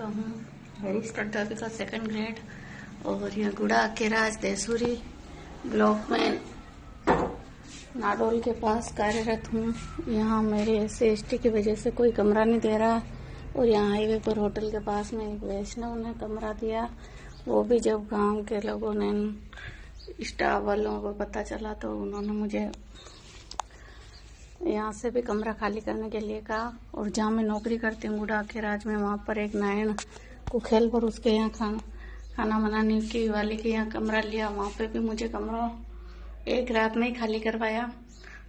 अध्यापिका हूँ, वरिष्ठ अध्यापिका 2nd ग्रेड। और यह गुड़ा के राज देसूरी ब्लॉक में नाडोल के पास कार्यरत हूँ। यहाँ मेरे SC/ST की वजह से कोई कमरा नहीं दे रहा और यहाँ हाईवे पर होटल के पास में एक वैष्णव ने कमरा दिया। वो भी जब गांव के लोगों ने, स्टाफ वालों को पता चला तो उन्होंने मुझे यहाँ से भी कमरा खाली करने के लिए कहा। और जहाँ मैं नौकरी करती हूँ गुड़ा के राज में, वहाँ पर एक नारायण कुखेल पर उसके यहाँ खाना बनाने की वाले के यहाँ कमरा लिया। वहाँ पे भी मुझे कमरा एक रात में ही खाली करवाया।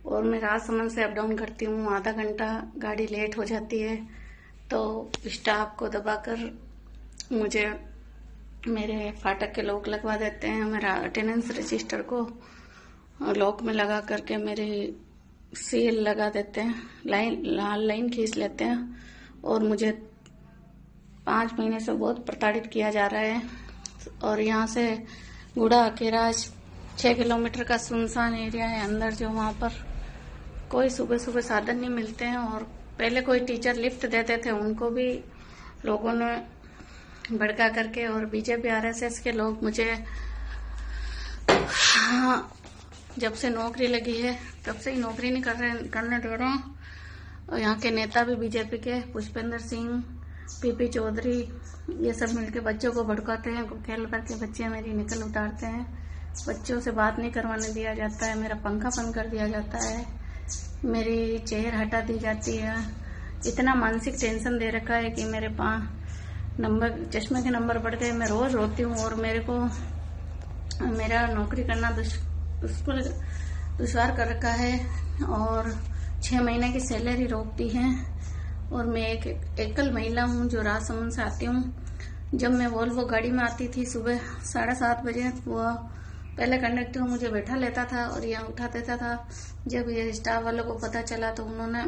और मैं राजसमंद से अप डाउन करती हूँ, आधा घंटा गाड़ी लेट हो जाती है तो स्टाफ को दबाकर मुझे मेरे फाटक के लॉक लगवा देते हैं। मेरा अटेंडेंस रजिस्टर को लॉक में लगा करके मेरी सील लगा देते हैं, लाल लाइन खींच लेते हैं। और मुझे 5 महीने से बहुत प्रताड़ित किया जा रहा है। और यहाँ से गुड़ा के राज 6 किलोमीटर का सुनसान एरिया है अंदर, जो वहाँ पर कोई सुबह सुबह साधन नहीं मिलते हैं। और पहले कोई टीचर लिफ्ट देते थे, उनको भी लोगों ने भड़का करके, और BJP RSS के लोग मुझे जब से नौकरी लगी है तब से ही नौकरी नहीं करने दे रहे हैं। और यहाँ के नेता भी BJP के, पुष्पेंद्र सिंह, PP चौधरी, ये सब मिलके बच्चों को भड़काते हैं। खेल करके बच्चे मेरी निकल उतारते हैं, बच्चों से बात नहीं करवाने दिया जाता है, मेरा पंखा बंद कर दिया जाता है, मेरी चेयर हटा दी जाती है। इतना मानसिक टेंशन दे रखा है कि मेरे चश्मे के नंबर बढ़ गए। मैं रोज रोती हूँ और मेरा नौकरी करना दुश्वार कर रखा है। और 6 महीने की सैलरी रोकती है। और मैं एक एकल महिला हूँ जो राजसमंद से आती हूँ। जब मैं वोल्वो गाड़ी में आती थी सुबह 7:30 बजे, वो पहले कंडक्टर मुझे बैठा लेता था और यहाँ उठा देता था। जब ये स्टाफ वालों को पता चला तो उन्होंने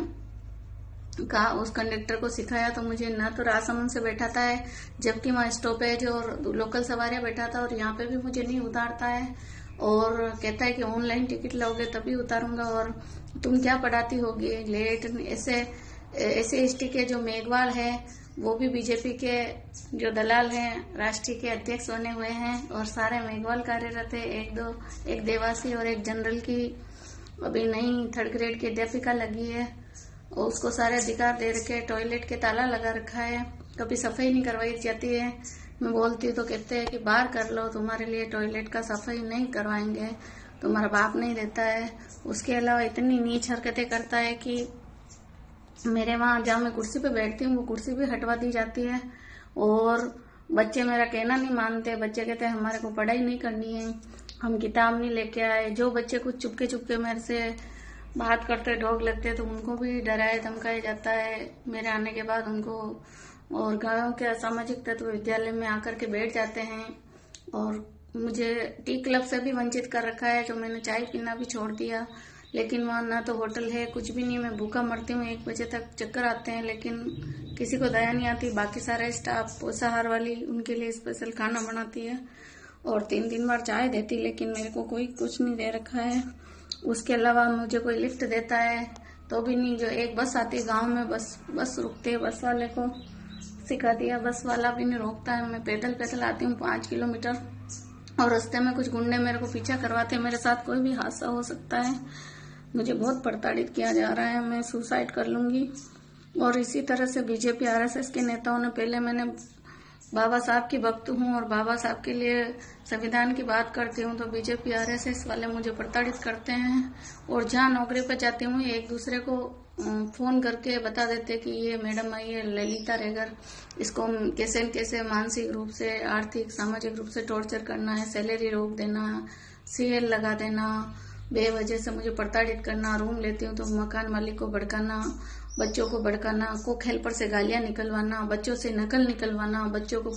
कहा, उस कंडक्टर को सिखाया तो मुझे न तो राजसमंद से बैठाता है, जबकि वहाँ स्टॉपेज और लोकल सवारियां बैठाता, और यहाँ पे भी मुझे नहीं उतारता है। और कहता है कि ऑनलाइन टिकट लोगे तभी उतारूंगा, और तुम क्या पढ़ाती होगी लेट। ऐसे ST के जो मेघवाल है वो भी BJP के जो दलाल हैं, राष्ट्रीय के अध्यक्ष बने हुए हैं। और सारे मेघवाल कार्यरत है, एक देवासी और एक जनरल की अभी नई 3rd ग्रेड की अध्यापिका लगी है। और उसको सारे अधिकार दे रखे, टॉयलेट के ताला लगा रखा है, कभी सफाई नहीं करवाई जाती है। मैं बोलती हूँ तो कहते हैं कि बाहर कर लो, तुम्हारे लिए टॉयलेट का सफाई नहीं करवाएंगे, तुम्हारा बाप नहीं देता है। उसके अलावा इतनी नीच हरकतें करता है कि मेरे वहाँ जहाँ मैं कुर्सी पे बैठती हूँ वो कुर्सी भी हटवा दी जाती है। और बच्चे मेरा कहना नहीं मानते, बच्चे कहते हैं हमारे को पढ़ाई नहीं करनी है, हम किताब नहीं लेके आए। जो बच्चे कुछ चुपके मेरे से बात करते, ढोक लगते, तो उनको भी डराया धमकाया जाता है मेरे आने के बाद उनको। और गाँव के असामाजिक तत्व विद्यालय में आकर के बैठ जाते हैं। और मुझे टी क्लब से भी वंचित कर रखा है, जो मैंने चाय पीना भी छोड़ दिया। लेकिन वहाँ ना तो होटल है, कुछ भी नहीं, मैं भूखा मरती हूँ। 1 बजे तक चक्कर आते हैं, लेकिन किसी को दया नहीं आती। बाकी सारा स्टाफ पोषाहार वाली उनके लिए स्पेशल खाना बनाती है और 3 बार चाय देती, लेकिन मेरे को कोई कुछ नहीं दे रखा है। उसके अलावा मुझे कोई लिफ्ट देता है तो भी नहीं। जो एक बस आती है गांव में, बस रुकती है, बस वाले को सिखा दिया, बस वाला भी नहीं रोकता है। मैं पैदल आती हूँ 5 किलोमीटर, और रास्ते में कुछ गुंडे मेरे को पीछा करवाते हैं। मेरे साथ कोई भी हादसा हो सकता है। मुझे बहुत प्रताड़ित किया जा रहा है, मैं सुसाइड कर लूंगी। और इसी तरह से BJP RSS के नेताओं ने, पहले मैंने बाबा साहब की भक्त हूँ और बाबा साहब के लिए संविधान की बात करती हूँ, तो BJP RSS वाले मुझे प्रताड़ित करते हैं। और जहाँ नौकरी पर जाती हूँ एक दूसरे को फोन करके बता देते कि ये मैडम आई है ललिता रेगर, इसको कैसे मानसिक रूप से, आर्थिक सामाजिक रूप से टॉर्चर करना है, सैलरी रोक देना, CL लगा देना, बेवजह से मुझे प्रताड़ित करना। रूम लेती हूँ तो मकान मालिक को भड़काना, बच्चों को भड़काना, कुक हेल्पर से गालियां निकलवाना, बच्चों से नकल निकलवाना, बच्चों को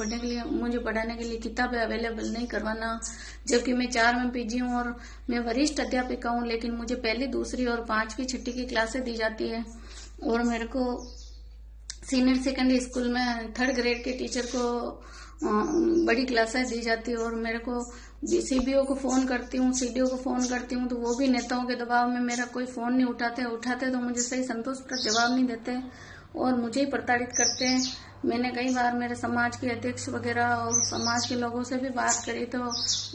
मुझे पढ़ाने के लिए किताबें अवेलेबल नहीं करवाना। जबकि मैं 4 में PG हूँ और मैं वरिष्ठ अध्यापिका हूँ, लेकिन मुझे पहली, दूसरी और 5वीं, 6ठी की क्लासें दी जाती है। और मेरे को सीनियर सेकेंडरी स्कूल में 3rd ग्रेड के टीचर को बड़ी क्लासें दी जाती है। और मेरे को CBO को फोन करती हूँ, CDO को फोन करती हूँ, तो वो भी नेताओं के दबाव में मेरा कोई फोन नहीं उठाते तो मुझे सही संतोषप्रद जवाब नहीं देते। और मुझे ही प्रताड़ित करते हैं। मैंने कई बार मेरे समाज के अध्यक्ष वगैरह और समाज के लोगों से भी बात करी तो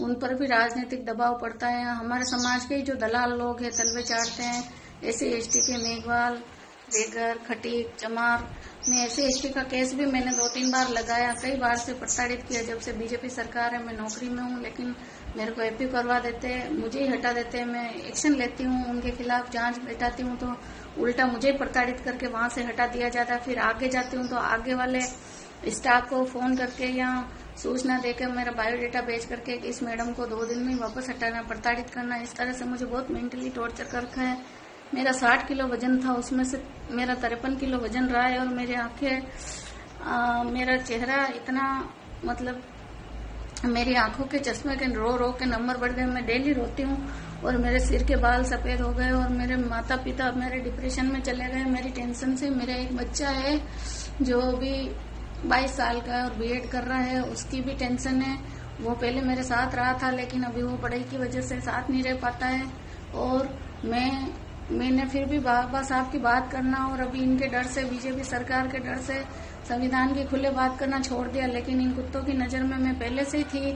उन पर भी राजनीतिक दबाव पड़ता है। हमारे समाज के जो दलाल लोग हैं तलवे चाटते हैं। SC/ST के मेघवाल, बेगर, खटीक, चमार में SC/ST का केस भी मैंने 2-3 बार लगाया। कई बार से प्रताड़ित किया। जब से बीजेपी सरकार है मैं नौकरी में हूँ, लेकिन मेरे को AP करवा देते हैं, मुझे ही हटा देते हैं। मैं एक्शन लेती हूँ, उनके खिलाफ जांच बैठाती हूँ तो उल्टा मुझे ही प्रताड़ित करके वहां से हटा दिया जाता है। फिर आगे जाती हूँ तो आगे वाले स्टाफ को फोन करके या सूचना देकर मेरा बायोडेटा भेज करके इस मैडम को 2 दिन में वापस हटाना, प्रताड़ित करना। इस तरह से मुझे बहुत मेंटली टॉर्चर कर रखा है। मेरा 60 किलो वजन था, उसमें से मेरा 53 किलो वजन रहा है और मेरी आंखें, मेरा चेहरा इतना, मतलब मेरी आंखों के चश्मे के रो के नंबर बढ़ गए। मैं डेली रोती हूँ और मेरे सिर के बाल सफेद हो गए और मेरे माता पिता मेरे डिप्रेशन में चले गए मेरी टेंशन से। मेरा एक बच्चा है जो भी 22 साल का है और B.Ed कर रहा है, उसकी भी टेंशन है। वो पहले मेरे साथ रहा था लेकिन अभी वो पढ़ाई की वजह से साथ नहीं रह पाता है। और मैंने फिर भी बाबा साहब की बात करना और अभी इनके डर से, बीजेपी सरकार के डर से संविधान की खुले बात करना छोड़ दिया। लेकिन इन कुत्तों की नजर में मैं पहले से ही थी